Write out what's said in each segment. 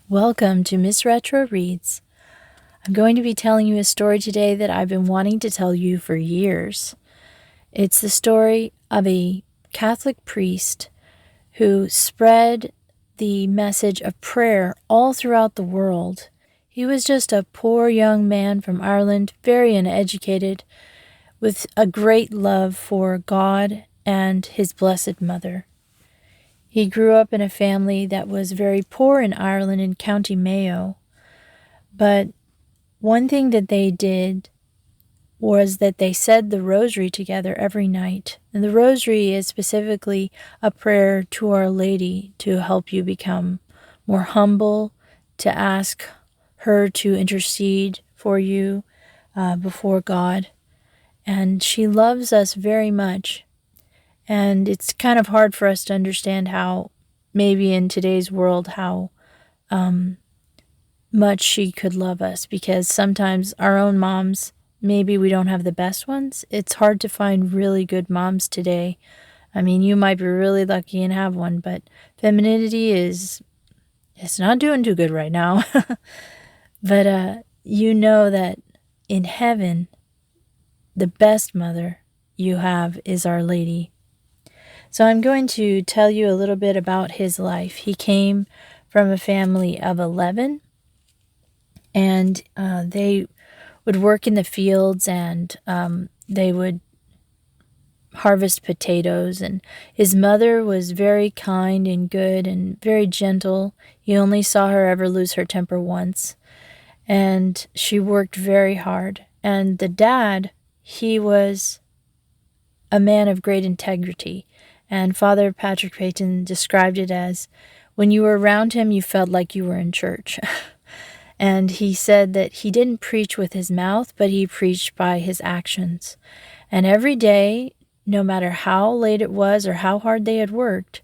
Welcome to Miss Retro Reads. I'm going to be telling you a story today that I've been wanting to tell you for years. It's the story of a Catholic priest who spread the message of prayer all throughout the world. He was just a poor young man from Ireland, very uneducated, with a great love for God and his Blessed Mother. He grew up in a family that was very poor in Ireland in County Mayo. But one thing that they did was that they said the rosary together every night. And the rosary is specifically a prayer to Our Lady to help you become more humble, to ask her to intercede for you before God. And she loves us very much. And it's kind of hard for us to understand how, maybe in today's world, how much she could love us, because sometimes our own moms, maybe we don't have the best ones. It's hard to find really good moms today. I mean, you might be really lucky and have one, but femininity it's not doing too good right now. But you know that in heaven, the best mother you have is Our Lady. So I'm going to tell you a little bit about his life. He came from a family of 11, and they would work in the fields, and they would harvest potatoes. And his mother was very kind and good and very gentle. He only saw her ever lose her temper once, and she worked very hard. And the dad, he was a man of great integrity. And Father Patrick Payton described it as, when you were around him, you felt like you were in church. And he said that he didn't preach with his mouth, but he preached by his actions. And every day, no matter how late it was or how hard they had worked,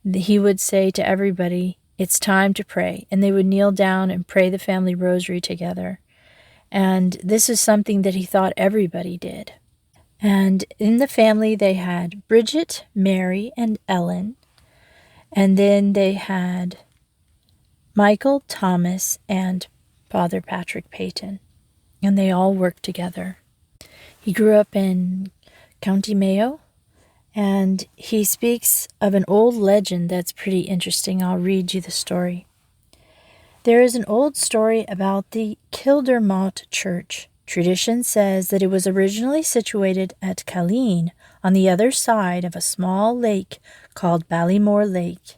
he would say to everybody, "It's time to pray." And they would kneel down and pray the family rosary together. And this is something that he thought everybody did. And in the family, they had Bridget, Mary, and Ellen. And then they had Michael, Thomas, and Father Patrick Payton. And they all worked together. He grew up in County Mayo, and he speaks of an old legend that's pretty interesting. I'll read you the story. There is an old story about the Kildermot Church. Tradition says that it was originally situated at Killeen, on the other side of a small lake called Ballymore Lake,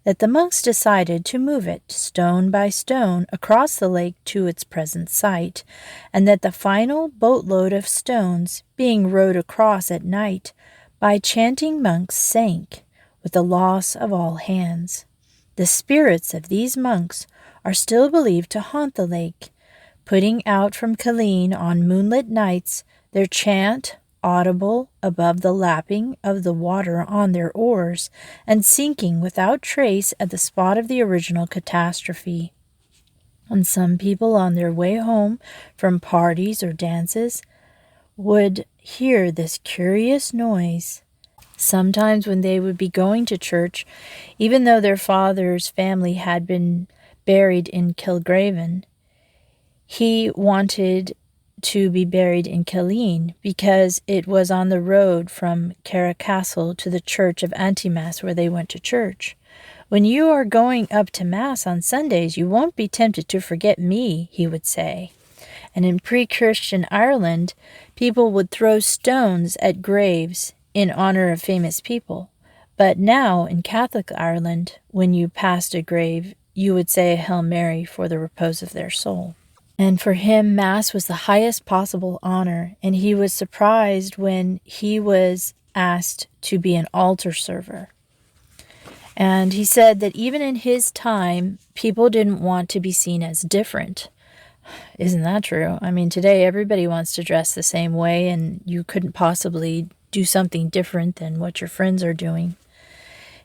that the monks decided to move it stone by stone across the lake to its present site, and that the final boatload of stones, being rowed across at night by chanting monks, sank, with the loss of all hands. The spirits of these monks are still believed to haunt the lake, putting out from Killeen on moonlit nights, their chant audible above the lapping of the water on their oars, and sinking without trace at the spot of the original catastrophe. And some people on their way home from parties or dances would hear this curious noise. Sometimes when they would be going to church, even though their father's family had been buried in Kilgraven, he wanted to be buried in Killeen because it was on the road from Carricastle to the church of Antimass where they went to church. "When you are going up to Mass on Sundays, you won't be tempted to forget me," he would say. And in pre-Christian Ireland, people would throw stones at graves in honor of famous people. But now in Catholic Ireland, when you passed a grave, you would say a Hail Mary for the repose of their soul. And for him, Mass was the highest possible honor, and he was surprised when he was asked to be an altar server. And he said that even in his time, people didn't want to be seen as different. Isn't that true? I mean, today everybody wants to dress the same way, and you couldn't possibly do something different than what your friends are doing.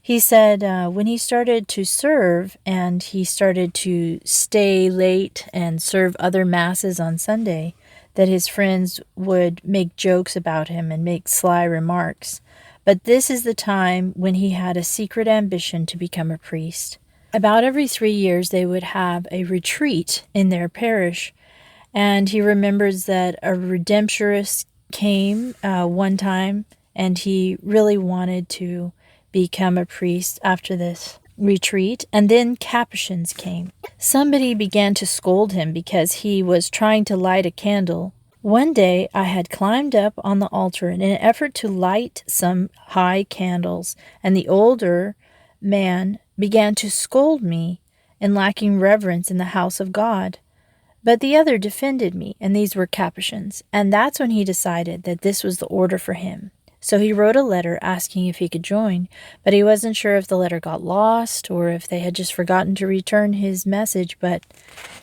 He said when he started to serve and he started to stay late and serve other masses on Sunday, that his friends would make jokes about him and make sly remarks. But this is the time when he had a secret ambition to become a priest. about every 3 years they would have a retreat in their parish. And he remembers that a redemptorist came one time, and he really wanted to become a priest after this retreat. And then Capuchins came. Somebody began to scold him because he was trying to light a candle. One day I had climbed up on the altar in an effort to light some high candles, and the older man began to scold me in lacking reverence in the house of God. But the other defended me, and these were Capuchins, and that's when he decided that this was the order for him. So he wrote a letter asking if he could join, but he wasn't sure if the letter got lost or if they had just forgotten to return his message, but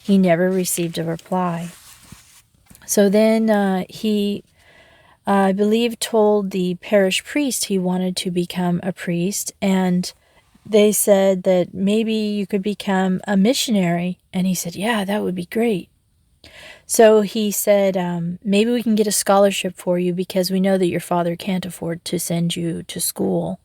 he never received a reply. So then he, I believe, told the parish priest he wanted to become a priest, and they said that maybe you could become a missionary. And he said, yeah, that would be great. So he said, maybe we can get a scholarship for you because we know that your father can't afford to send you to school.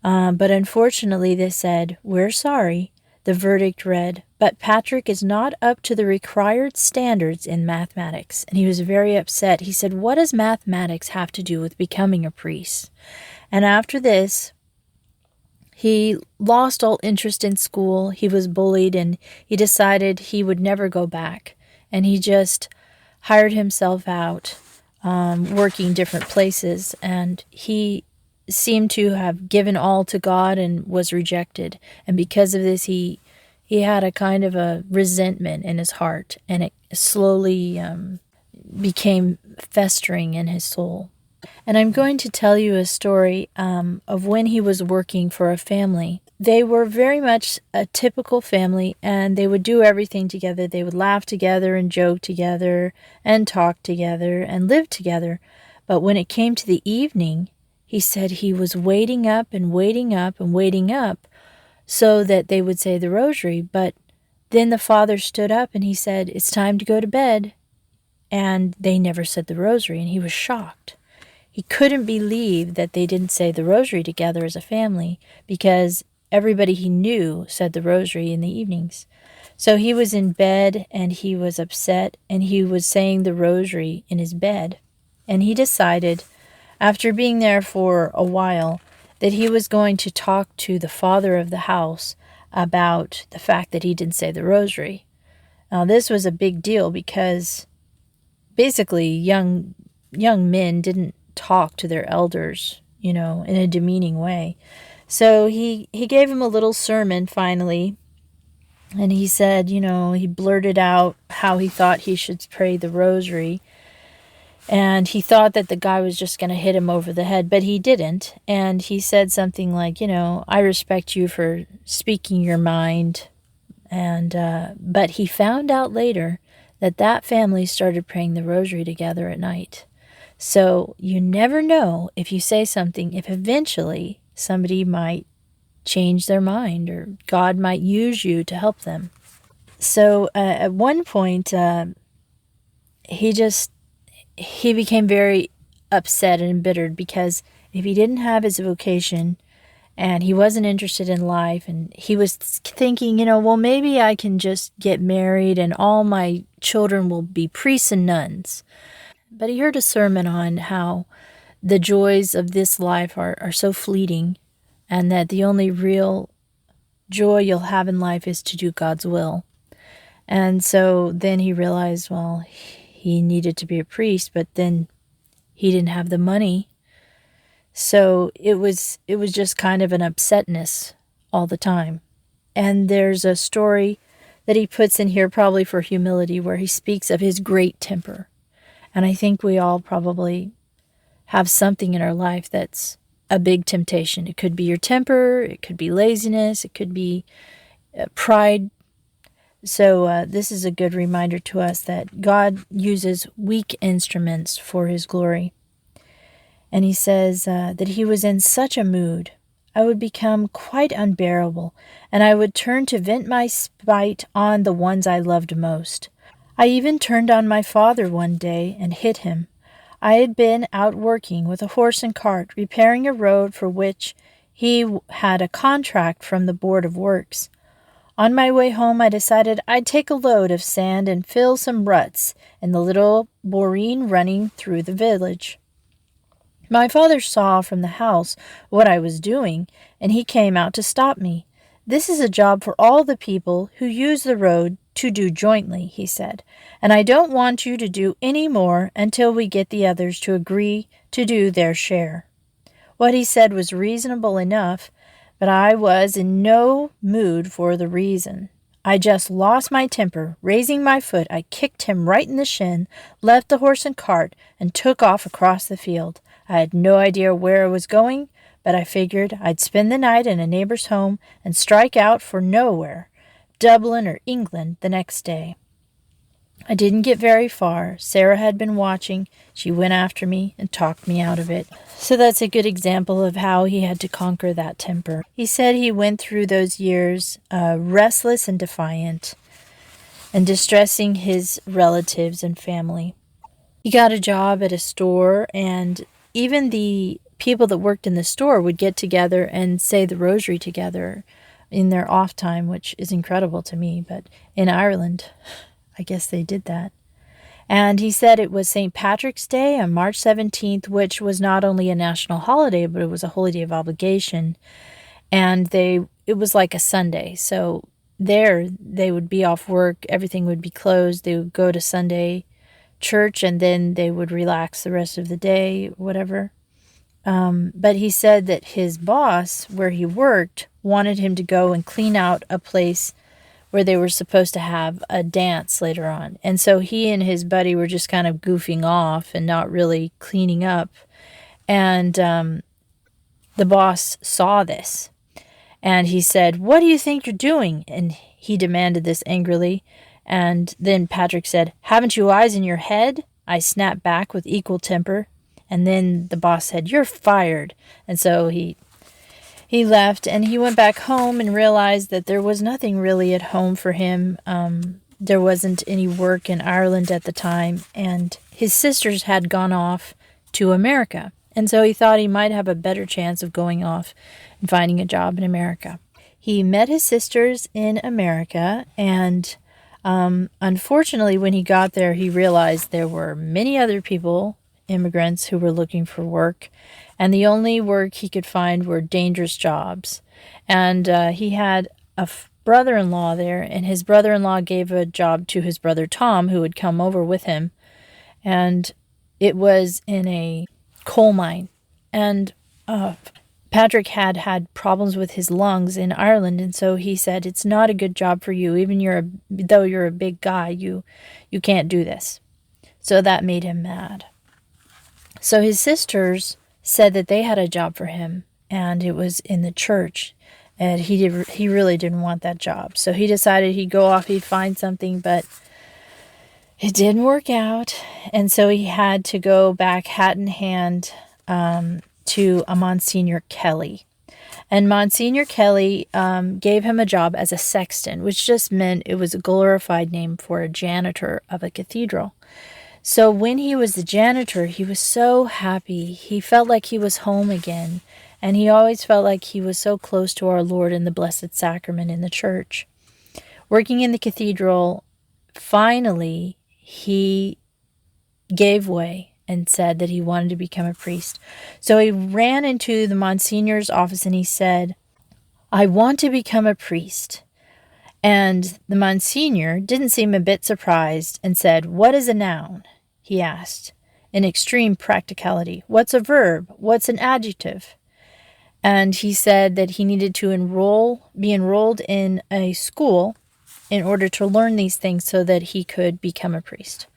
But unfortunately, they said, we're sorry. The verdict read, but Patrick is not up to the required standards in mathematics. And he was very upset. He said, what does mathematics have to do with becoming a priest? And after this, he lost all interest in school. He was bullied, and he decided he would never go back. And he just hired himself out, working different places. And he seemed to have given all to God and was rejected. And because of this, he had a kind of a resentment in his heart, and it slowly became festering in his soul. And I'm going to tell you a story of when he was working for a family. They were very much a typical family, and they would do everything together. They would laugh together and joke together and talk together and live together. But when it came to the evening, he said he was waiting up and waiting up and waiting up so that they would say the rosary. But then the father stood up and he said, it's time to go to bed. And they never said the rosary, and he was shocked. He couldn't believe that they didn't say the rosary together as a family, because everybody he knew said the rosary in the evenings. So he was in bed, and he was upset, and he was saying the rosary in his bed. And he decided, after being there for a while, that he was going to talk to the father of the house about the fact that he didn't say the rosary. Now, this was a big deal because basically young men didn't talk to their elders, in a demeaning way. So he gave him a little sermon finally, and he said, he blurted out how he thought he should pray the rosary, and he thought that the guy was just going to hit him over the head, but he didn't. And he said something like, I respect you for speaking your mind. And but he found out later that family started praying the rosary together at night. So you never know if you say something, if eventually somebody might change their mind, or God might use you to help them. So at one point, he became very upset and embittered, because if he didn't have his vocation and he wasn't interested in life, and he was thinking, well, maybe I can just get married and all my children will be priests and nuns. But he heard a sermon on how the joys of this life are so fleeting, and that the only real joy you'll have in life is to do God's will. And so then he realized, well, he needed to be a priest, but then he didn't have the money. So it was just kind of an upsetness all the time. And there's a story that he puts in here, probably for humility, where he speaks of his great temper. And I think we all probably have something in our life that's a big temptation. It could be your temper, it could be laziness, it could be pride. So this is a good reminder to us that God uses weak instruments for his glory. And he says that he was in such a mood, I would become quite unbearable, and I would turn to vent my spite on the ones I loved most. I even turned on my father one day and hit him. I had been out working with a horse and cart, repairing a road for which he had a contract from the Board of Works. On my way home, I decided I'd take a load of sand and fill some ruts in the little boreen running through the village. My father saw from the house what I was doing, and he came out to stop me. This is a job for all the people who use the road to do jointly, he said, and I don't want you to do any more until we get the others to agree to do their share. What he said was reasonable enough, but I was in no mood for the reason. I just lost my temper. Raising my foot, I kicked him right in the shin, left the horse and cart, and took off across the field. I had no idea where I was going, but I figured I'd spend the night in a neighbor's home and strike out for nowhere, Dublin or England, the next day. I didn't get very far. Sarah had been watching. She went after me and talked me out of it. So that's a good example of how he had to conquer that temper. He said he went through those years restless and defiant and distressing his relatives and family. He got a job at a store, and even the people that worked in the store would get together and say the rosary together in their off time, which is incredible to me. But in Ireland, I guess they did that. And he said it was St. Patrick's Day on March 17th, which was not only a national holiday, but it was a holy day of obligation. And it was like a Sunday. So there they would be off work. Everything would be closed. They would go to Sunday church, and then they would relax the rest of the day, whatever. But he said that his boss, where he worked, wanted him to go and clean out a place where they were supposed to have a dance later on. And so he and his buddy were just kind of goofing off and not really cleaning up. And the boss saw this. And he said, "What do you think you're doing?" And he demanded this angrily. And then Patrick said, "Haven't you eyes in your head?" I snapped back with equal temper. And then the boss said, "You're fired." And so he left, and he went back home and realized that there was nothing really at home for him. There wasn't any work in Ireland at the time, and his sisters had gone off to America. And so he thought he might have a better chance of going off and finding a job in America. He met his sisters in America, and unfortunately, when he got there, he realized there were many other people, immigrants, who were looking for work, and the only work he could find were dangerous jobs. And he had a brother-in-law there, and his brother-in-law gave a job to his brother Tom, who would come over with him, and it was in a coal mine. And Patrick had problems with his lungs in Ireland, and so he said, "It's not a good job for you. Even though you're a big guy, you can't do this." So that made him mad. So his sisters said that they had a job for him, and it was in the church, and he really didn't want that job. So he decided he'd go off, he'd find something, but it didn't work out, and so he had to go back hat in hand to a Monsignor Kelly. And Monsignor Kelly gave him a job as a sexton, which just meant it was a glorified name for a janitor of a cathedral. So when he was the janitor, he was so happy. He felt like he was home again, and he always felt like he was so close to our Lord in the Blessed Sacrament in the church. Working in the cathedral, finally, he gave way and said that he wanted to become a priest. So he ran into the Monsignor's office and he said, "I want to become a priest." And the Monsignor didn't seem a bit surprised and said, "What is a noun?" he asked, in extreme practicality. "What's a verb? What's an adjective?" And he said that he needed to be enrolled in a school in order to learn these things so that he could become a priest.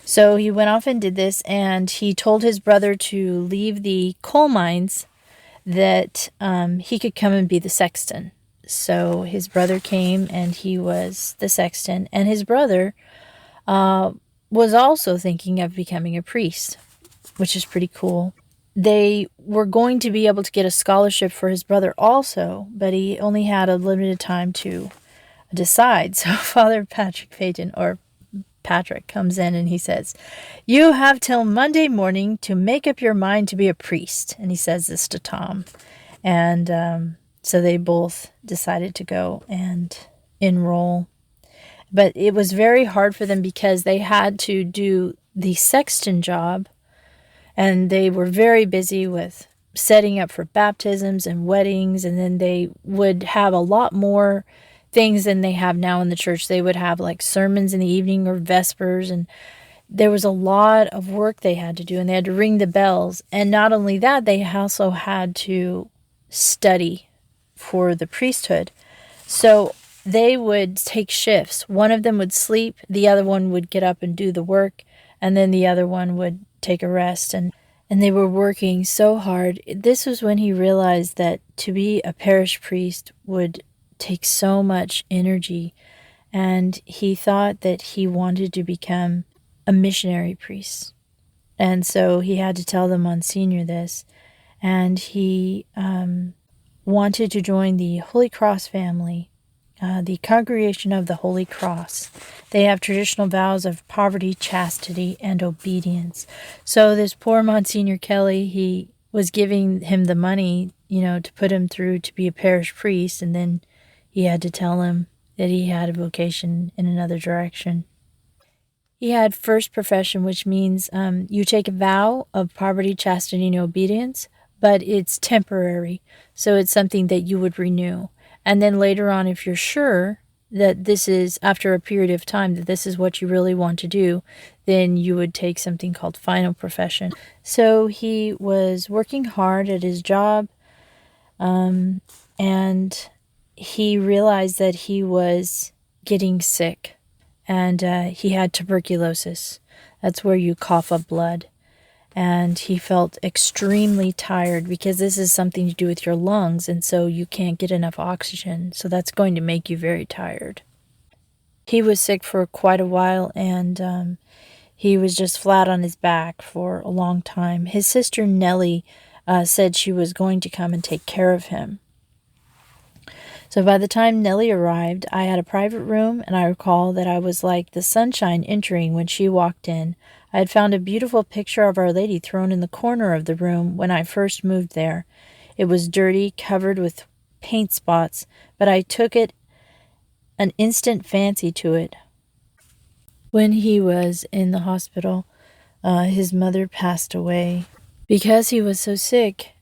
So he went off and did this, and he told his brother to leave the coal mines that he could come and be the sexton. So his brother came, and he was the sexton, and his brother was also thinking of becoming a priest, which is pretty cool. They were going to be able to get a scholarship for his brother also, but he only had a limited time to decide. So Father Patrick Payton, or Patrick, comes in and he says, "You have till Monday morning to make up your mind to be a priest." And he says this to Tom. And so they both decided to go and enroll. But it was very hard for them because they had to do the sexton job, and they were very busy with setting up for baptisms and weddings, and then they would have a lot more things than they have now in the church. They would have like sermons in the evening or vespers, and there was a lot of work they had to do, and they had to ring the bells. And not only that, they also had to study for the priesthood. So they would take shifts. One of them would sleep, the other one would get up and do the work, and then the other one would take a rest. And they were working so hard. This was when he realized that to be a parish priest would take so much energy, and he thought that he wanted to become a missionary priest. And so he had to tell the Monsignor this, and he wanted to join the Holy Cross family, the Congregation of the Holy Cross. They have traditional vows of poverty, chastity, and obedience. So this poor Monsignor Kelly, he was giving him the money, to put him through to be a parish priest, and then he had to tell him that he had a vocation in another direction. He had first profession, which means you take a vow of poverty, chastity, and obedience, but it's temporary, so it's something that you would renew. And then later on, if you're sure that this is, after a period of time, that this is what you really want to do, then you would take something called final profession. So he was working hard at his job, and he realized that he was getting sick, and he had tuberculosis. That's where you cough up blood. And he felt extremely tired because this is something to do with your lungs, and so you can't get enough oxygen. So that's going to make you very tired. He was sick for quite a while, and he was just flat on his back for a long time. His sister Nellie said she was going to come and take care of him. So by the time Nellie arrived, I had a private room, and I recall that I was like the sunshine entering when she walked in. I had found a beautiful picture of Our Lady thrown in the corner of the room when I first moved there. It was dirty, covered with paint spots, but I took it an instant fancy to it. When he was in the hospital, his mother passed away. Because he was so sick,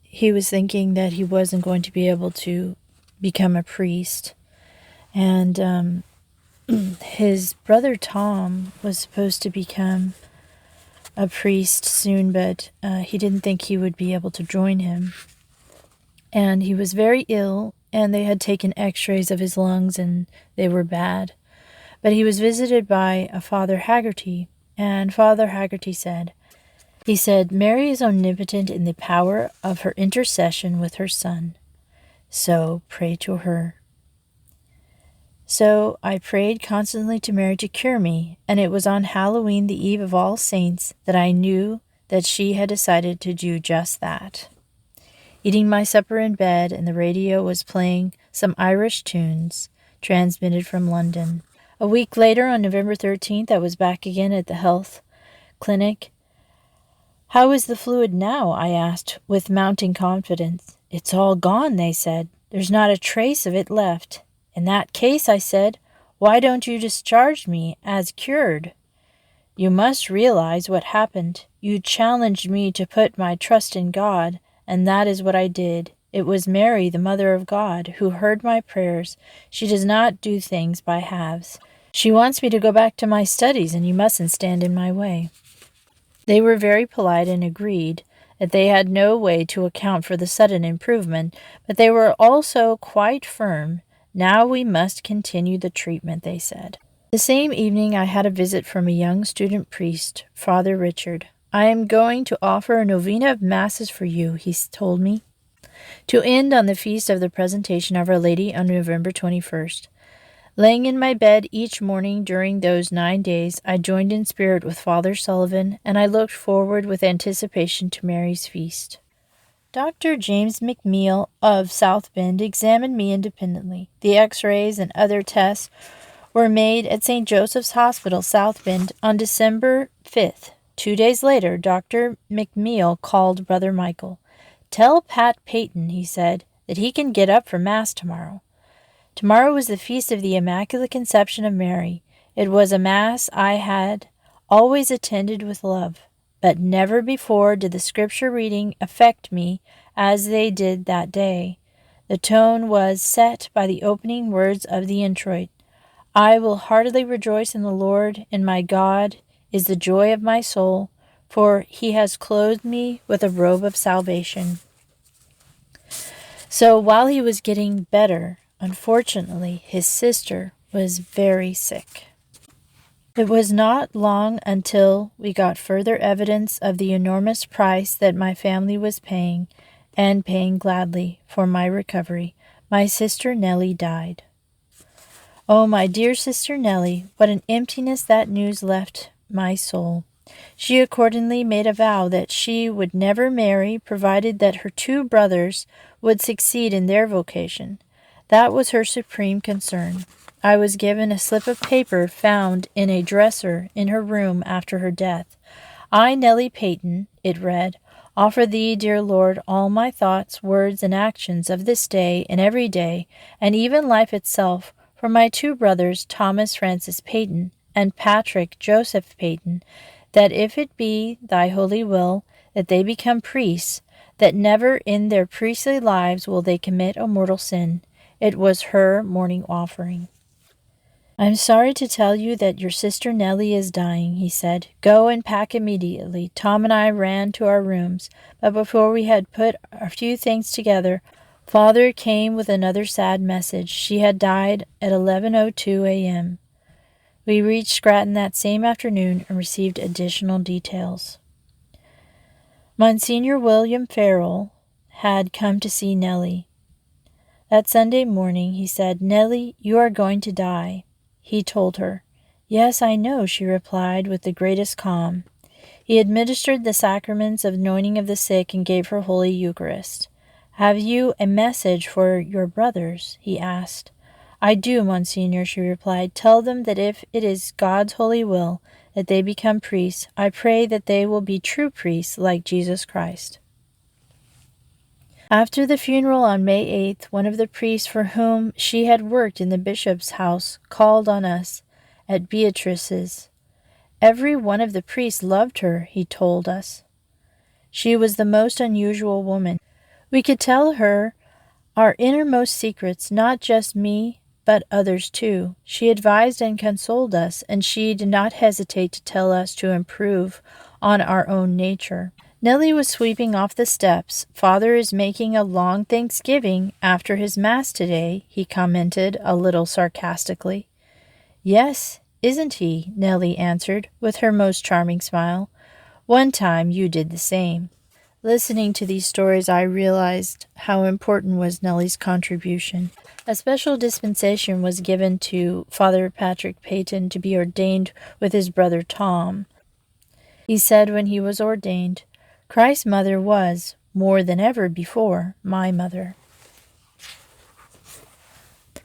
he was thinking that he wasn't going to be able to become a priest. And his brother Tom was supposed to become a priest soon, but he didn't think he would be able to join him. And he was very ill, and they had taken x-rays of his lungs, and they were bad. But he was visited by a Father Haggerty, and Father Haggerty said, Mary is omnipotent in the power of her intercession with her Son. So pray to her. So I prayed constantly to Mary to cure me, and it was on Halloween, the eve of All Saints, that I knew that she had decided to do just that. Eating my supper in bed, and the radio was playing some Irish tunes transmitted from London. A week later, on November 13th, I was back again at the health clinic. How is the fluid now? I asked with mounting confidence. It's all gone, they said. There's not a trace of it left. In that case, I said, why don't you discharge me as cured? You must realize what happened. You challenged me to put my trust in God, and that is what I did. It was Mary, the Mother of God, who heard my prayers. She does not do things by halves. She wants me to go back to my studies, and you mustn't stand in my way. They were very polite and agreed that they had no way to account for the sudden improvement, but they were also quite firm. Now we must continue the treatment, they said. The same evening I had a visit from a young student priest, Father Richard. I am going to offer a novena of masses for you, he told me, to end on the feast of the Presentation of Our Lady on November 21st. Laying in my bed each morning during those 9 days, I joined in spirit with Father Sullivan, and I looked forward with anticipation to Mary's feast. Dr. James McNeil of South Bend examined me independently. The x-rays and other tests were made at St. Joseph's Hospital, South Bend, on December 5th. 2 days later, Dr. McNeil called Brother Michael. Tell Pat Payton, he said, that he can get up for Mass tomorrow. Tomorrow was the feast of the Immaculate Conception of Mary. It was a Mass I had always attended with love, but never before did the Scripture reading affect me as they did that day. The tone was set by the opening words of the introit. I will heartily rejoice in the Lord, and my God is the joy of my soul, for he has clothed me with a robe of salvation. So while he was getting better, unfortunately, his sister was very sick. It was not long until we got further evidence of the enormous price that my family was paying, and paying gladly, for my recovery. My sister Nellie died. Oh, my dear sister Nellie, what an emptiness that news left my soul. She accordingly made a vow that she would never marry, provided that her 2 brothers would succeed in their vocation. That was her supreme concern. I was given a slip of paper found in a dresser in her room after her death. I, Nellie Payton, it read, offer thee, dear Lord, all my thoughts, words, and actions of this day and every day, and even life itself, for my 2 brothers, Thomas Francis Payton and Patrick Joseph Payton, that if it be thy holy will that they become priests, that never in their priestly lives will they commit a mortal sin. It was her morning offering. I am sorry to tell you that your sister Nellie is dying, he said. Go and pack immediately. Tom and I ran to our rooms, but before we had put a few things together, Father came with another sad message. She had died at 11:02 a.m. We reached Scranton that same afternoon and received additional details. Monsignor William Farrell had come to see Nellie. That Sunday morning he said, Nellie, you are going to die. He told her. Yes, I know, she replied with the greatest calm. He administered the sacraments of anointing of the sick and gave her Holy Eucharist. Have you a message for your brothers? He asked. I do, Monsignor, she replied. Tell them that if it is God's holy will that they become priests, I pray that they will be true priests like Jesus Christ. After the funeral on May 8th, one of the priests for whom she had worked in the bishop's house called on us at Beatrice's. Every one of the priests loved her, he told us. She was the most unusual woman. We could tell her our innermost secrets, not just me, but others too. She advised and consoled us, and she did not hesitate to tell us to improve on our own nature. Nellie was sweeping off the steps. Father is making a long Thanksgiving after his Mass today, he commented a little sarcastically. Yes, isn't he? Nellie answered with her most charming smile. One time you did the same. Listening to these stories, I realized how important was Nellie's contribution. A special dispensation was given to Father Patrick Payton to be ordained with his brother Tom. He said when he was ordained, Christ's mother was, more than ever before, my mother.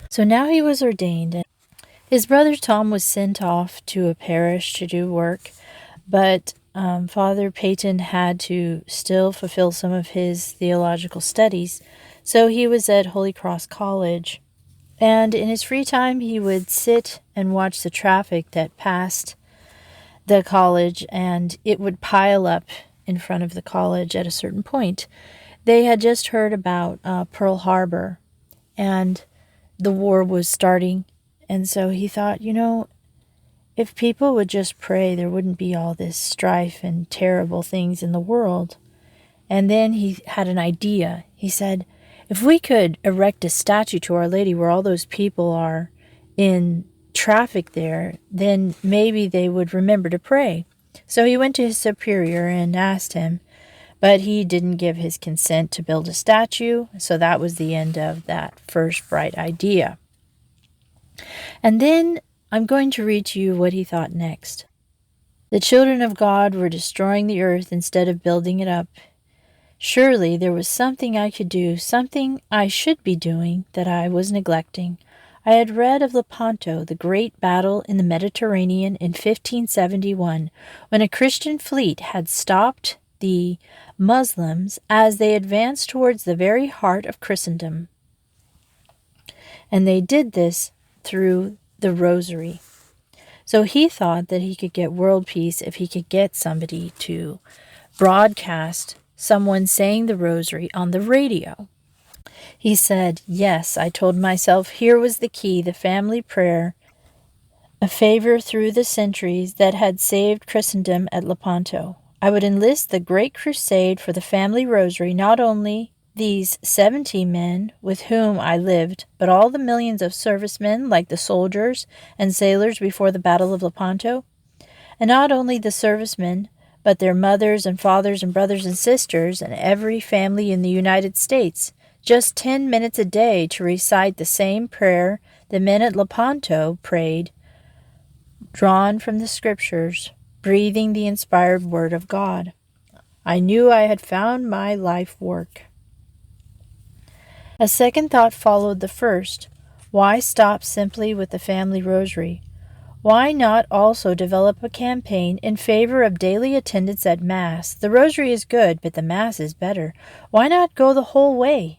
So now he was ordained. His brother Tom was sent off to a parish to do work, but Father Payton had to still fulfill some of his theological studies, so he was at Holy Cross College. And in his free time, he would sit and watch the traffic that passed the college, and it would pile up in front of the college at a certain point. They had just heard about Pearl Harbor, and the war was starting, and so he thought, if people would just pray, there wouldn't be all this strife and terrible things in the world. And then he had an idea. He said, if we could erect a statue to Our Lady where all those people are in traffic there, then maybe they would remember to pray. So he went to his superior and asked him, but he didn't give his consent to build a statue, so that was the end of that first bright idea. And then I'm going to read to you what he thought next. The children of God were destroying the earth instead of building it up. Surely there was something I could do, something I should be doing that I was neglecting. I had read of Lepanto, the great battle in the Mediterranean in 1571, when a Christian fleet had stopped the Muslims as they advanced towards the very heart of Christendom. And they did this through the rosary. So he thought that he could get world peace if he could get somebody to broadcast someone saying the rosary on the radio. He said, yes, I told myself here was the key, the family prayer, a favor through the centuries that had saved Christendom at Lepanto. I would enlist the great crusade for the family rosary, not only these 70 men with whom I lived, but all the millions of servicemen like the soldiers and sailors before the Battle of Lepanto. And not only the servicemen, but their mothers and fathers and brothers and sisters and every family in the United States, just 10 minutes a day to recite the same prayer the men at Lepanto prayed, drawn from the Scriptures, breathing the inspired Word of God. I knew I had found my life work. A second thought followed the first. Why stop simply with the family rosary? Why not also develop a campaign in favor of daily attendance at Mass? The rosary is good, but the Mass is better. Why not go the whole way?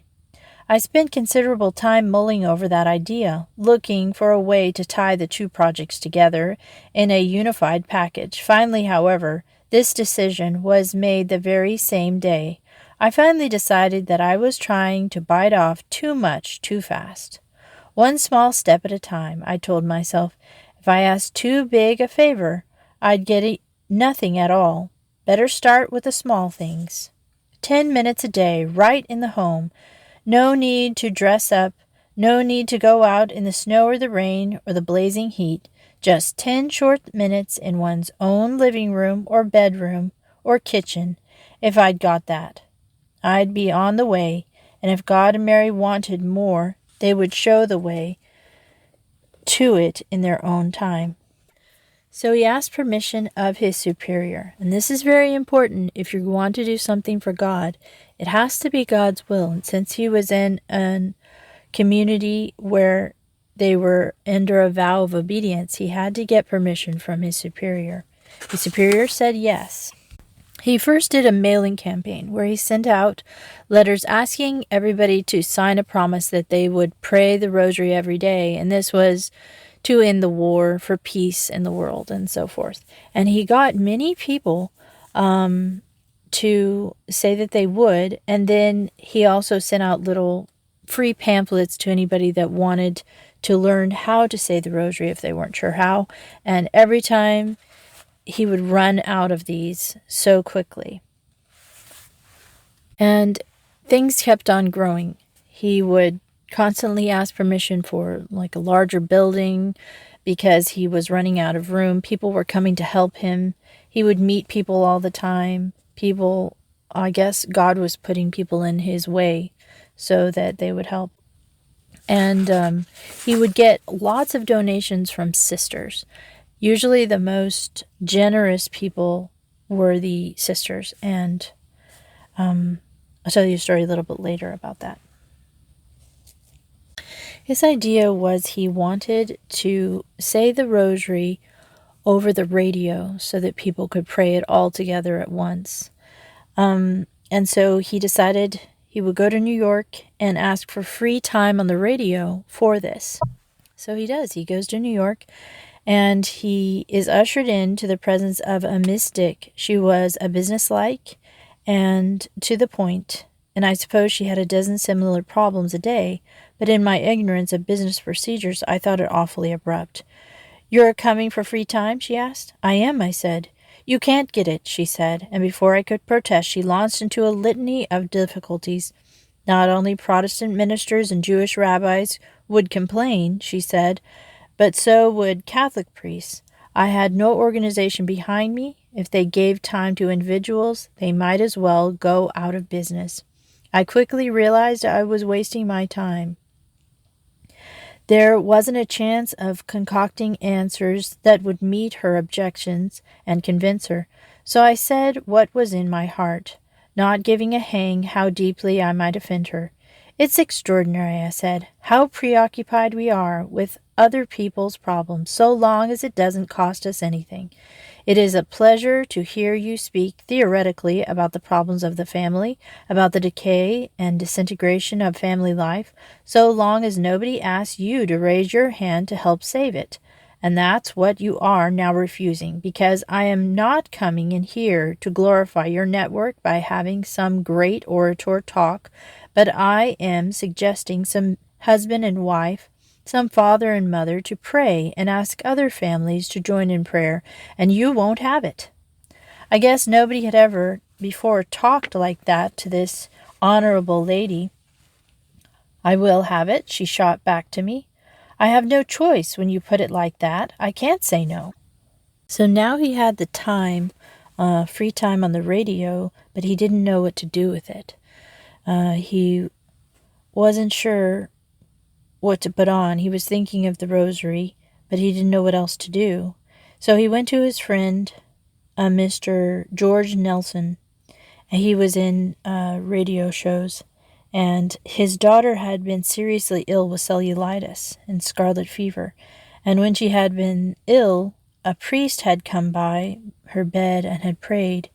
I spent considerable time mulling over that idea, looking for a way to tie the two projects together in a unified package. Finally, however, this decision was made the very same day. I finally decided that I was trying to bite off too much too fast. One small step at a time, I told myself. If I asked too big a favor, I'd get nothing at all. Better start with the small things. 10 minutes a day, right in the home. No need to dress up, no need to go out in the snow or the rain or the blazing heat. Just 10 short minutes in one's own living room or bedroom or kitchen. If I'd got that, I'd be on the way, and if God and Mary wanted more, they would show the way to it in their own time. So he asked permission of his superior. And this is very important if you want to do something for God. It has to be God's will. And since he was in a community where they were under a vow of obedience, he had to get permission from his superior. The superior said yes. He first did a mailing campaign where he sent out letters asking everybody to sign a promise that they would pray the rosary every day. And this was to end the war, for peace in the world, and so forth. And he got many people to say that they would. And then he also sent out little free pamphlets to anybody that wanted to learn how to say the rosary if they weren't sure how. And every time he would run out of these so quickly. And things kept on growing. He would constantly ask permission for like a larger building because he was running out of room. People were coming to help him. He would meet people all the time. People, I guess God was putting people in his way so that they would help. And he would get lots of donations from sisters. Usually the most generous people were the sisters. And I'll tell you a story a little bit later about that. His idea was he wanted to say the rosary over the radio so that people could pray it all together at once. And so he decided he would go to New York and ask for free time on the radio for this. So he does. He goes to New York and he is ushered into the presence of a mystic. She was a businesslike and to the point, and I suppose she had a dozen similar problems a day, but in my ignorance of business procedures, I thought it awfully abrupt. "You're coming for free time?" she asked. "I am," I said. "You can't get it," she said, and before I could protest, she launched into a litany of difficulties. Not only Protestant ministers and Jewish rabbis would complain, she said, but so would Catholic priests. I had no organization behind me. If they gave time to individuals, they might as well go out of business. I quickly realized I was wasting my time. There wasn't a chance of concocting answers that would meet her objections and convince her. So I said what was in my heart, not giving a hang how deeply I might offend her. "It's extraordinary," I said, "how preoccupied we are with other people's problems, so long as it doesn't cost us anything. It is a pleasure to hear you speak theoretically about the problems of the family, about the decay and disintegration of family life, so long as nobody asks you to raise your hand to help save it. And that's what you are now refusing, because I am not coming in here to glorify your network by having some great orator talk, but I am suggesting some husband and wife, some father and mother to pray and ask other families to join in prayer, and you won't have it. I guess nobody had ever before talked like that to this honorable lady. I will have it, she shot back to me. I have no choice when you put it like that. I can't say no. So now he had the time, free time on the radio, but he didn't know what to do with it. He wasn't sure what to put on. He was thinking of the rosary, but he didn't know what else to do. So he went to his friend, Mr. George Nelson, and he was in radio shows. And his daughter had been seriously ill with cellulitis and scarlet fever. And when she had been ill, a priest had come by her bed and had prayed.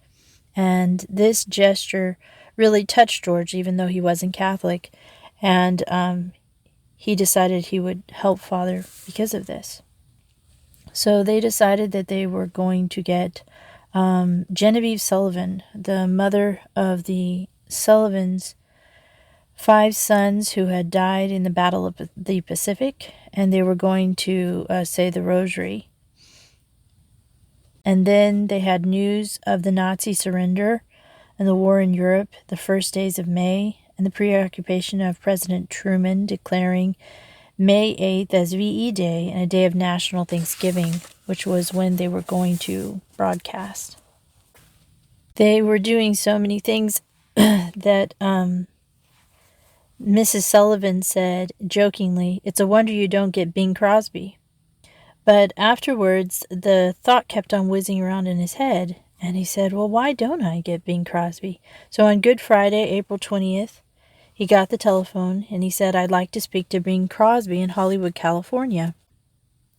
And this gesture really touched George, even though he wasn't Catholic. And he decided he would help Father because of this. So they decided that they were going to get Genevieve Sullivan, the mother of the Sullivans' 5 sons who had died in the Battle of the Pacific, and they were going to say the rosary. And then they had news of the Nazi surrender and the war in Europe, the first days of May, and the preoccupation of President Truman declaring May 8th as VE Day and a day of national Thanksgiving, which was when they were going to broadcast. They were doing so many things that Mrs. Sullivan said jokingly, "It's a wonder you don't get Bing Crosby." But afterwards, the thought kept on whizzing around in his head, and he said, well, why don't I get Bing Crosby? So on Good Friday, April 20th, he got the telephone, and he said, I'd like to speak to Bing Crosby in Hollywood, California.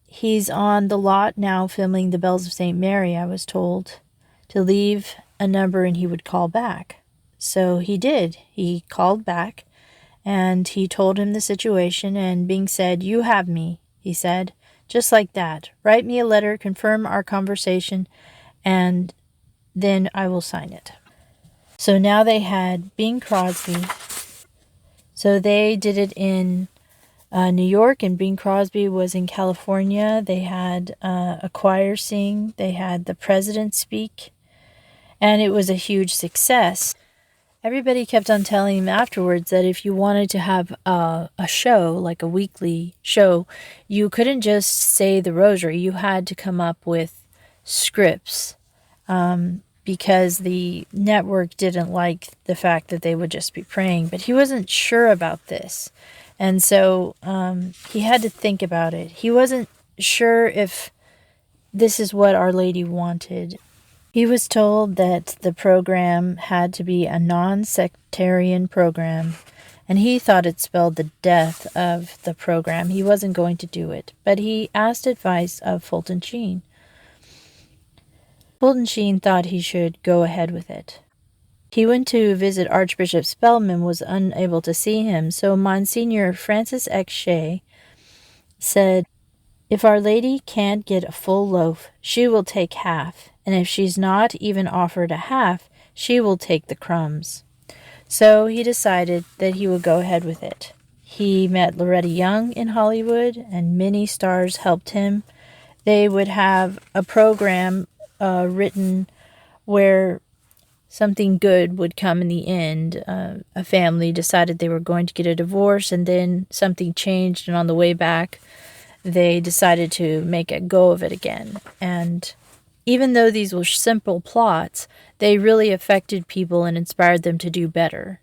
He's on the lot now filming The Bells of St. Mary, I was told, to leave a number and he would call back. So he did. He called back, and he told him the situation, and Bing said, you have me, he said, just like that. Write me a letter, confirm our conversation, and then I will sign it. So now they had Bing Crosby. So they did it in New York, and Bing Crosby was in California. They had a choir sing. They had the president speak, and it was a huge success. Everybody kept on telling him afterwards that if you wanted to have a show, like a weekly show, you couldn't just say the rosary. You had to come up with scripts because the network didn't like the fact that they would just be praying. But he wasn't sure about this. And so he had to think about it. He wasn't sure if this is what Our Lady wanted. He was told that the program had to be a non-sectarian program, and he thought it spelled the death of the program. He wasn't going to do it, but he asked advice of Fulton Sheen. Fulton Sheen thought he should go ahead with it. He went to visit Archbishop Spellman, was unable to see him, so Monsignor Francis X. Shea said, if Our Lady can't get a full loaf, she will take half, and if she's not even offered a half, she will take the crumbs. So he decided that he would go ahead with it. He met Loretta Young in Hollywood, and many stars helped him. They would have a program written where something good would come in the end. A family decided they were going to get a divorce, and then something changed, and on the way back, they decided to make a go of it again. And even though these were simple plots, they really affected people and inspired them to do better.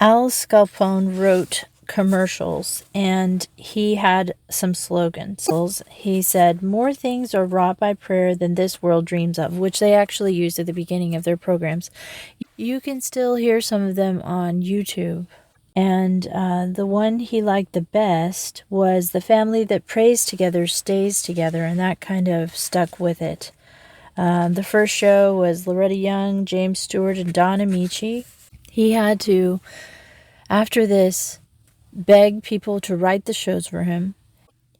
Al Scalpone wrote commercials, and he had some slogans. He said, more things are wrought by prayer than this world dreams of, which they actually used at the beginning of their programs. You can still hear some of them on YouTube. And the one he liked the best was the family that prays together stays together, and that kind of stuck with it. The first show was Loretta Young, James Stewart, and Don Amici. He had to, after this, beg people to write the shows for him.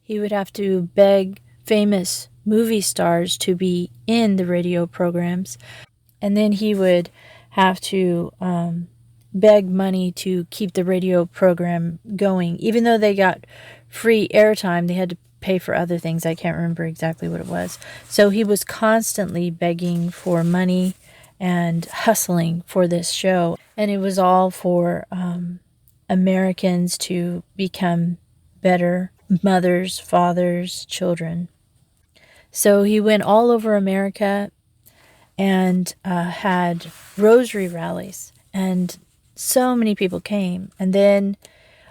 He would have to beg famous movie stars to be in the radio programs. And then he would have to beg money to keep the radio program going. Even though they got free airtime, they had to pay for other things. I can't remember exactly what it was. So he was constantly begging for money and hustling for this show. And it was all for Americans to become better mothers, fathers, children. So he went all over America and had rosary rallies, and so many people came. And then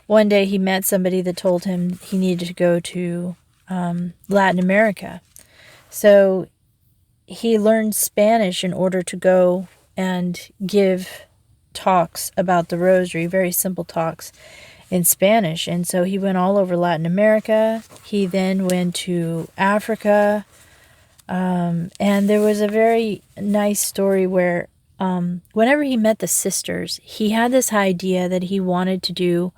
one day he met somebody that told him he needed to go to Latin America. So he learned Spanish in order to go and give talks about the rosary, very simple talks in Spanish. And so he went all over Latin America. He then went to Africa. And there was a very nice story where whenever he met the sisters, he had this idea that he wanted to do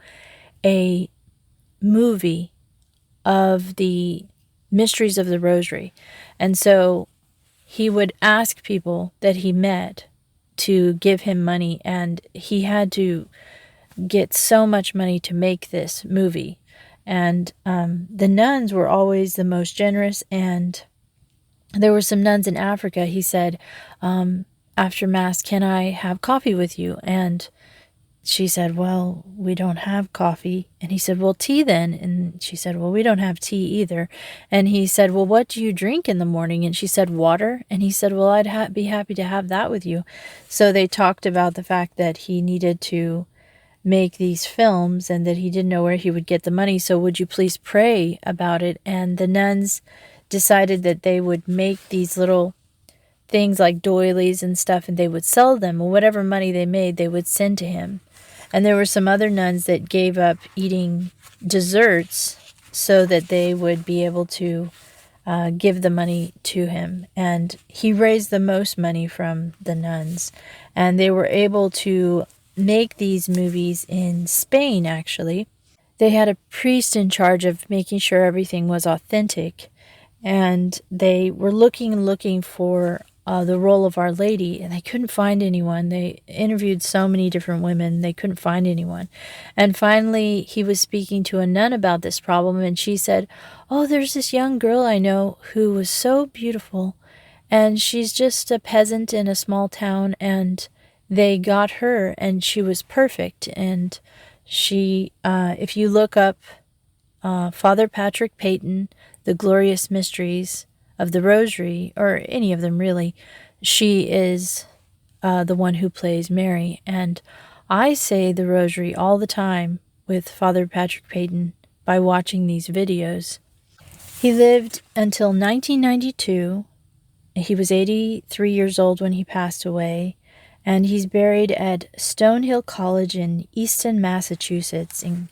a movie of the mysteries of the rosary. And so he would ask people that he met to give him money, and he had to get so much money to make this movie. And the nuns were always the most generous, and there were some nuns in Africa. He said, after Mass, can I have coffee with you? And she said, well, we don't have coffee. And he said, well, tea then. And she said, well, we don't have tea either. And he said, well, what do you drink in the morning? And she said, water. And he said, well, I'd be happy to have that with you. So they talked about the fact that he needed to make these films and that he didn't know where he would get the money. So would you please pray about it? And the nuns decided that they would make these little things like doilies and stuff, and they would sell them, and whatever money they made, they would send to him. And there were some other nuns that gave up eating desserts so that they would be able to give the money to him. And he raised the most money from the nuns. And they were able to make these movies in Spain, actually. They had a priest in charge of making sure everything was authentic. And they were looking for the role of Our Lady, and they couldn't find anyone. They interviewed so many different women, they couldn't find anyone. And finally, he was speaking to a nun about this problem, and she said, oh, there's this young girl I know who was so beautiful, and she's just a peasant in a small town, and they got her, and she was perfect. And she, if you look up Father Patrick Payton, The Glorious Mysteries of the Rosary, or any of them really, she is the one who plays Mary. And I say the Rosary all the time with Father Patrick Payton by watching these videos. He lived until 1992. He was 83 years old when he passed away, and he's buried at Stonehill College in Easton, Massachusetts. And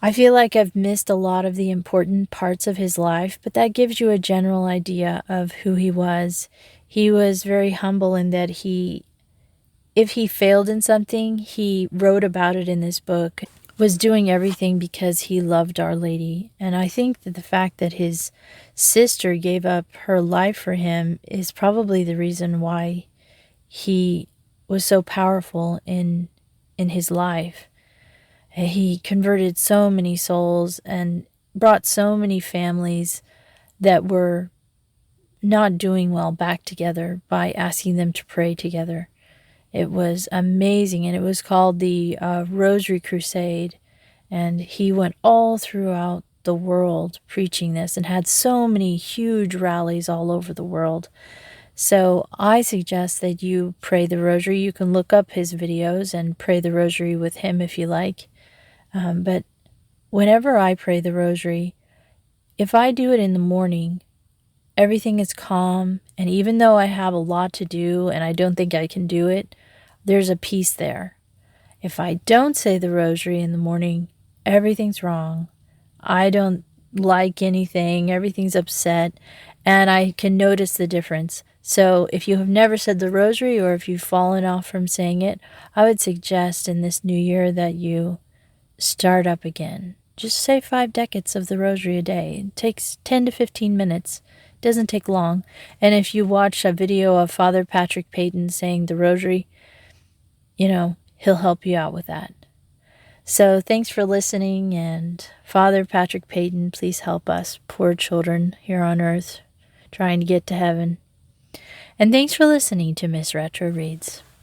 I feel like I've missed a lot of the important parts of his life, but that gives you a general idea of who he was. He was very humble in that if he failed in something, he wrote about it in this book, was doing everything because he loved Our Lady. And I think that the fact that his sister gave up her life for him is probably the reason why he was so powerful in his life. He converted so many souls and brought so many families that were not doing well back together by asking them to pray together. It was amazing, and it was called the Rosary Crusade, and he went all throughout the world preaching this and had so many huge rallies all over the world. So I suggest that you pray the Rosary. You can look up his videos and pray the Rosary with him if you like. But whenever I pray the Rosary, if I do it in the morning, everything is calm. And even though I have a lot to do and I don't think I can do it, there's a peace there. If I don't say the Rosary in the morning, everything's wrong. I don't like anything. Everything's upset. And I can notice the difference. So if you have never said the rosary, or if you've fallen off from saying it, I would suggest in this new year that you start up again. Just say 5 decades of the rosary a day. It takes 10 to 15 minutes. It doesn't take long. And if you watch a video of Father Patrick Payton saying the rosary, he'll help you out with that. So thanks for listening, and Father Patrick Payton, please help us, poor children here on earth, trying to get to heaven. And thanks for listening to Miss Retro Reads.